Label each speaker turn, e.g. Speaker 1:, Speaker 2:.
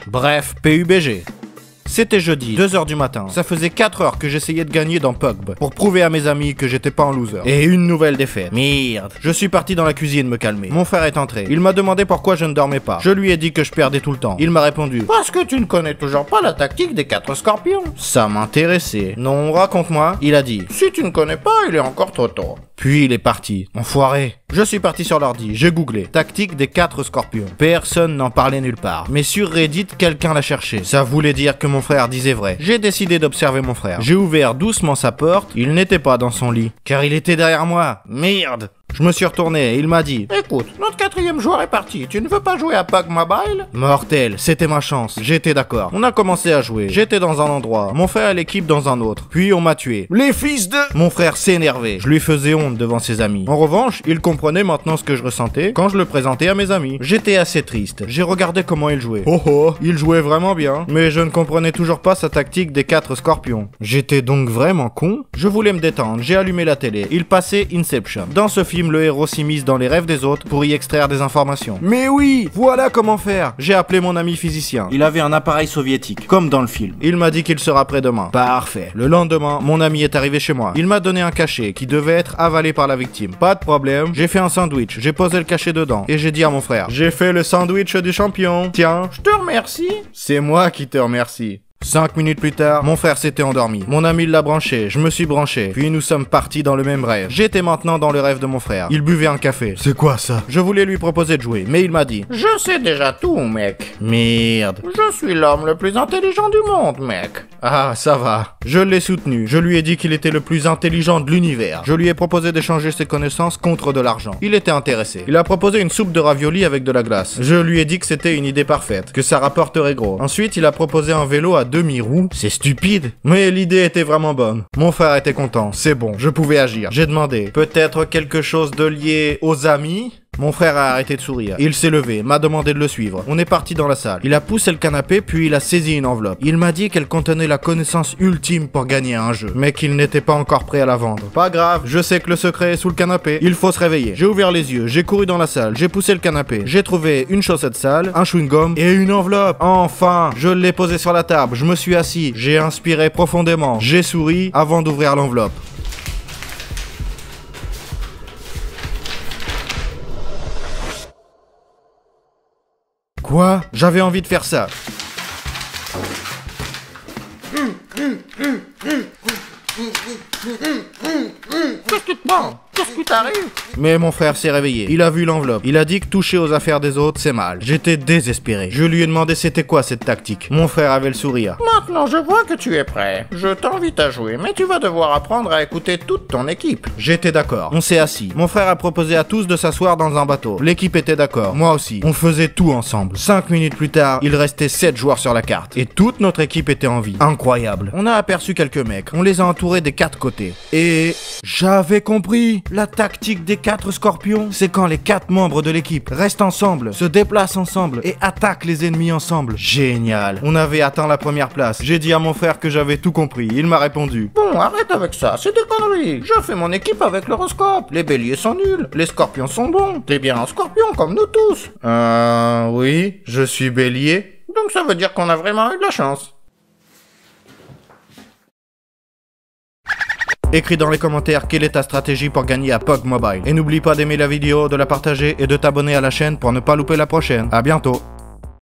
Speaker 1: Bref, PUBG. C'était jeudi, 2h du matin. Ça faisait 4 heures que j'essayais de gagner dans PUBG pour prouver à mes amis que j'étais pas un loser. Et une nouvelle défaite. Merde. Je suis parti dans la cuisine me calmer. Mon frère est entré. Il m'a demandé pourquoi je ne dormais pas. Je lui ai dit que je perdais tout le temps. Il m'a répondu: parce que tu ne connais toujours pas la tactique des 4 scorpions. Ça m'intéressait. Non, raconte-moi. Il a dit: si tu ne connais pas, il est encore trop tôt. Puis il est parti. Enfoiré. Je suis parti sur l'ordi, j'ai googlé tactique des 4 scorpions. Personne n'en parlait nulle part. Mais sur Reddit, quelqu'un l'a cherché. Ça voulait dire que mon frère disait vrai. J'ai décidé d'observer mon frère. J'ai ouvert doucement sa porte. Il n'était pas dans son lit, car il était derrière moi. Merde. Je me suis retourné et il m'a dit: écoute, notre 4e joueur est parti, tu ne veux pas jouer à PUBG Mobile? Mortel, c'était ma chance, j'étais d'accord. On a commencé à jouer, j'étais dans un endroit, mon frère et l'équipe dans un autre, puis on m'a tué. Les fils de... Mon frère s'énervait, je lui faisais honte devant ses amis. En revanche, il comprenait maintenant ce que je ressentais quand je le présentais à mes amis. J'étais assez triste, j'ai regardé comment il jouait. Oh, il jouait vraiment bien, mais je ne comprenais toujours pas sa tactique des 4 scorpions. J'étais donc vraiment con? Je voulais me détendre, j'ai allumé la télé, il passait Inception. Dans ce film, le héros s'immisce dans les rêves des autres pour y extraire des informations. Mais oui, voilà comment faire. J'ai appelé mon ami physicien. Il avait un appareil soviétique, comme dans le film. Il m'a dit qu'il sera prêt demain. Parfait. Le lendemain, mon ami est arrivé chez moi. Il m'a donné un cachet qui devait être avalé par la victime. Pas de problème, j'ai fait un sandwich, j'ai posé le cachet dedans et j'ai dit à mon frère: j'ai fait le sandwich du champion. Tiens, je te remercie. C'est moi qui te remercie. 5 minutes plus tard, mon frère s'était endormi. Mon ami l'a branché, je me suis branché, puis nous sommes partis dans le même rêve. J'étais maintenant dans le rêve de mon frère. Il buvait un café. C'est quoi ça? Je voulais lui proposer de jouer, mais il m'a dit: je sais déjà tout, mec. Merde. Je suis l'homme le plus intelligent du monde, mec. Ah, ça va. Je l'ai soutenu. Je lui ai dit qu'il était le plus intelligent de l'univers. Je lui ai proposé d'échanger ses connaissances contre de l'argent. Il était intéressé. Il a proposé une soupe de ravioli avec de la glace. Je lui ai dit que c'était une idée parfaite, que ça rapporterait gros. Ensuite, il a proposé un vélo à demi-roue. C'est stupide, mais l'idée était vraiment bonne. Mon frère était content, c'est bon, je pouvais agir. J'ai demandé: peut-être quelque chose de lié aux amis? Mon frère a arrêté de sourire. Il s'est levé, m'a demandé de le suivre. On est parti dans la salle. Il a poussé le canapé, puis il a saisi une enveloppe. Il m'a dit qu'elle contenait la connaissance ultime pour gagner un jeu, mais qu'il n'était pas encore prêt à la vendre. Pas grave, je sais que le secret est sous le canapé. Il faut se réveiller. J'ai ouvert les yeux, j'ai couru dans la salle, j'ai poussé le canapé. J'ai trouvé une chaussette sale, un chewing-gum et une enveloppe. Enfin, je l'ai posée sur la table, je me suis assis, j'ai inspiré profondément, j'ai souri avant d'ouvrir l'enveloppe. Quoi? J'avais envie de faire ça. Qu'est-ce qui te prend? Qu'est-ce qui t'arrive? Mais mon frère s'est réveillé. Il a vu l'enveloppe. Il a dit que toucher aux affaires des autres, c'est mal. J'étais désespéré. Je lui ai demandé c'était quoi cette tactique. Mon frère avait le sourire. Maintenant, je vois que tu es prêt. Je t'invite à jouer, mais tu vas devoir apprendre à écouter toute ton équipe. J'étais d'accord. On s'est assis. Mon frère a proposé à tous de s'asseoir dans un bateau. L'équipe était d'accord. Moi aussi. On faisait tout ensemble. 5 minutes plus tard, il restait 7 joueurs sur la carte. Et toute notre équipe était en vie. Incroyable. On a aperçu quelques mecs. On les a entourés des 4 côtés. Et j'avais compris. La tactique des 4 scorpions, c'est quand les 4 membres de l'équipe restent ensemble, se déplacent ensemble et attaquent les ennemis ensemble. Génial. On avait atteint la première place. J'ai dit à mon frère que j'avais tout compris. Il m'a répondu: bon, arrête avec ça, c'est des conneries. Je fais mon équipe avec l'horoscope. Les béliers sont nuls, les scorpions sont bons. T'es bien un scorpion comme nous tous. Oui, je suis bélier. Donc ça veut dire qu'on a vraiment eu de la chance. Écris dans les commentaires quelle est ta stratégie pour gagner à PUBG Mobile. Et n'oublie pas d'aimer la vidéo, de la partager et de t'abonner à la chaîne pour ne pas louper la prochaine. À bientôt.